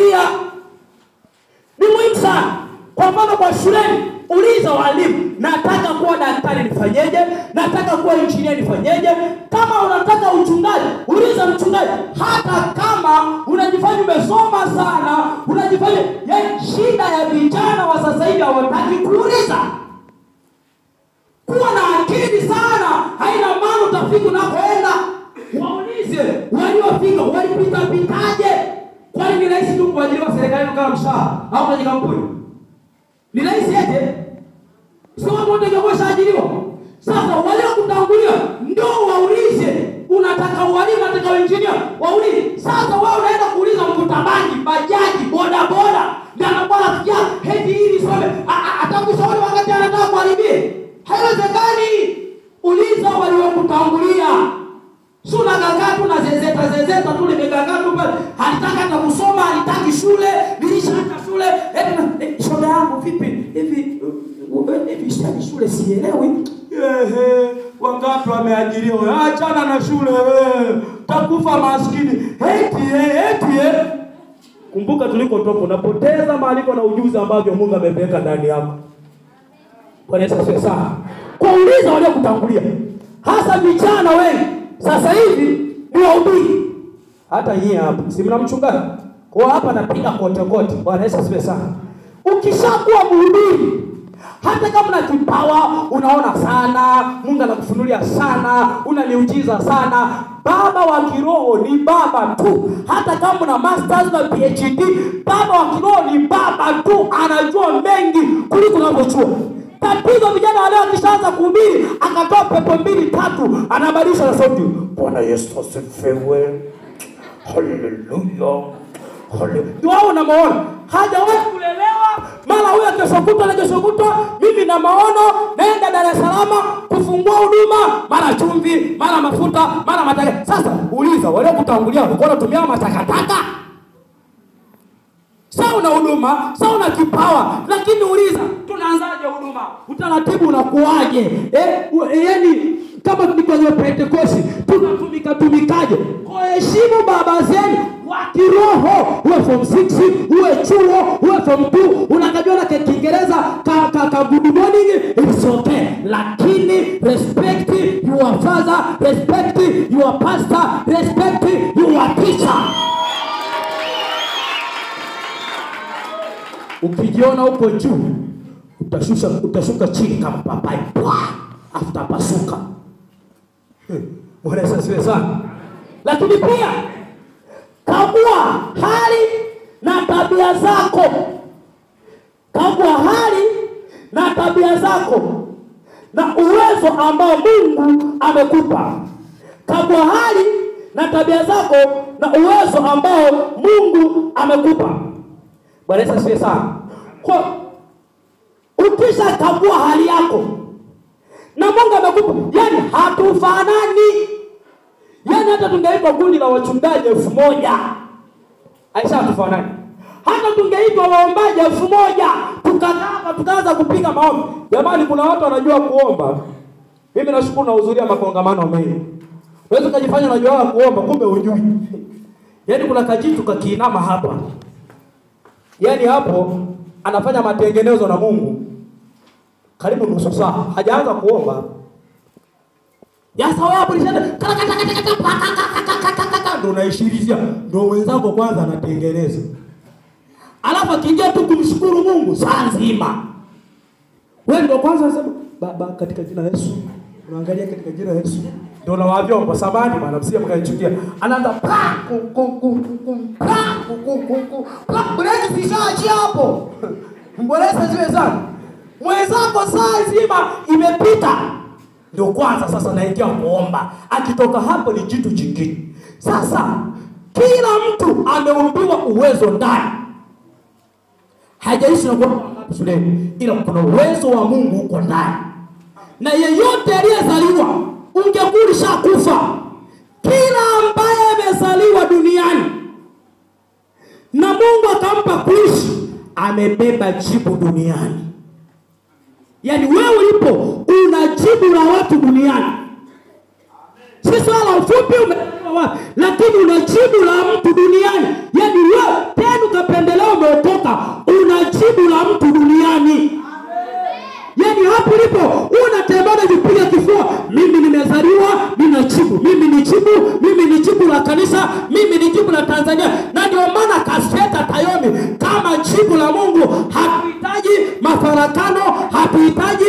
kutangulia. Ni muhimu sana. Kwa mfano kwa shuleni, uliza walimu, nataka kuwa daktari nifanyeje? Nataka kuwa injinia nifanyeje? Kama unataka uchungaji, uliza mchungaji. Hata kama unajifanya umesoma sana, unajifanya shida ya vijana wa sasa hivi hawataki kuuliza. Kuwa na akili sana, haina maana utafika unakoenda. Waulize, waliofika walipita pitaje? Kwani ni rahisi tu kuajiriwa serikalini kama mshahara au kwenye kampuni? Ni rahisi aje? Sio watu wote wangekuwa shaajiriwa. Sasa wale kutangulia ndio waulize. Unataka walimu, unataka engineer, waulize. Sasa wewe unaenda kuuliza mkutabangi, bajaji, boda boda, ndio anakuwa kia heti hili swali. Atakushauri wakati anataka kuharibia. Haiwezekani. Uliza wale kutangulia. Sio unagangaa tu na zezeta tu limegangaa tu pale. Halitaka hata kusoma, halitaki shule, nilishaacha shule. Shoga yangu vipi? Hivi shule sielewi. Wangapi wameajiriwa? Achana na shule wewe. Takufa maskini. Eti. Kumbuka tulikotoka, unapoteza maarifa na ujuzi ambavyo Mungu ameweka ndani yako. Bwana Yesu asifiwe sana. Kuuliza wale kutangulia. Hasa vijana wengi sasa hivi ni wahubiri. Hata yeye hapa, si mnamchungaji? Kwa hapa napiga kote. Bwana Yesu asifiwe sana. Ukishakuwa mhubiri, hata kama una kipawa, unaona sana, Mungu anakufunulia sana, una miujiza sana, baba wa kiroho ni baba tu. Hata kama una masters na PhD, baba wa kiroho ni baba tu, anajua mengi kuliko unavyojua. Tatizo vijana wale wakishaanza kuhubiri, akatoa pepo 2-3, anabadilisha na sauti. Bwana Yesu asifiwe. Haleluya. Ndio wao na maono. Hajawahi kulelewa. Mara huyo kesho kutwa mimi na maono, naenda Dar es Salaam kufungua huduma, mara chumvi, mara mafuta, mara mataka. Sasa uliza wale kutangulia walikuwa wanatumia matakataka. Sauna huduma, sauna kipawa, lakini uliza tunaanzaje huduma? Utaratibu unakuaje? Yaani kama ni kwenye Pentecost tunatumikaje? Kwa heshima baba zenu wa kiroho, uwe form 6, uwe chuo, uwe form 2, unakajua na Kiingereza ka good morning, it's okay. Lakini respect your father, respect your pastor, respect your teacher. Ukijiona uko juu, utashuka chini kama papai. After Bwana Yesu asifiwe sana. Lakini pia kagua hali na tabia zako. Kagua hali na tabia zako na uwezo ambao Mungu amekupa. Kagua hali na tabia zako na uwezo ambao Mungu amekupa. Bwana Yesu asifiwe sana. Kwa ukisha kagua hali yako na Mungu amekupa, yani hatufanani. Yani hata tungeitwa kundi la wachungaji 1000, aisha hatufanani. Hata tungeitwa waombaji 1000, tukaanza kupiga maombi. Jamani, kuna watu wanajua kuomba. Mimi nashukuru na hudhuria makongamano mengi. Wewe ukajifanya unajua kuomba, kumbe hujui. Yani kuna kajitu kakiinama hapa. Yani hapo anafanya matengenezo na Mungu. Karibu nusu saa hajaanza kuomba. Yasa wewe hapo nishana ndo unaishirizia, ndo wenzako kwanza anatengeneza. Alafu akija tu kumshukuru Mungu saa nzima. Wewe ndo kwanza unasema baba katika jina la Yesu. Unaangalia katika jina la Yesu. Ndio nawaambia kwa sababu maana msia mkaichukia. Anaanza Mbona kishaachia hapo? Mbona sasa sana? Mwenzako saa nzima imepita. Ndio kwanza sasa naingia kuomba. Akitoka hapo ni jitu jingine. Sasa kila mtu ameumbiwa uwezo ndani. Hajaishi na kwa shuleni, ila kuna uwezo wa Mungu uko ndani. Na yeyote aliyezaliwa ungekulisha kufa. Kila ambaye amezaliwa duniani na Mungu akampa kuishi, amebeba jibu duniani. Yani wewe ulipo una jibu la watu duniani. Si swala ufupi umezaliwa wapi, lakini una jibu la mtu duniani. Yani wewe tena ukapenda kabisa mimi ni jibu la Tanzania. Na ndio maana Kaseta Tayomi kama jibu la Mungu, hatuhitaji mafarakano, hatuhitaji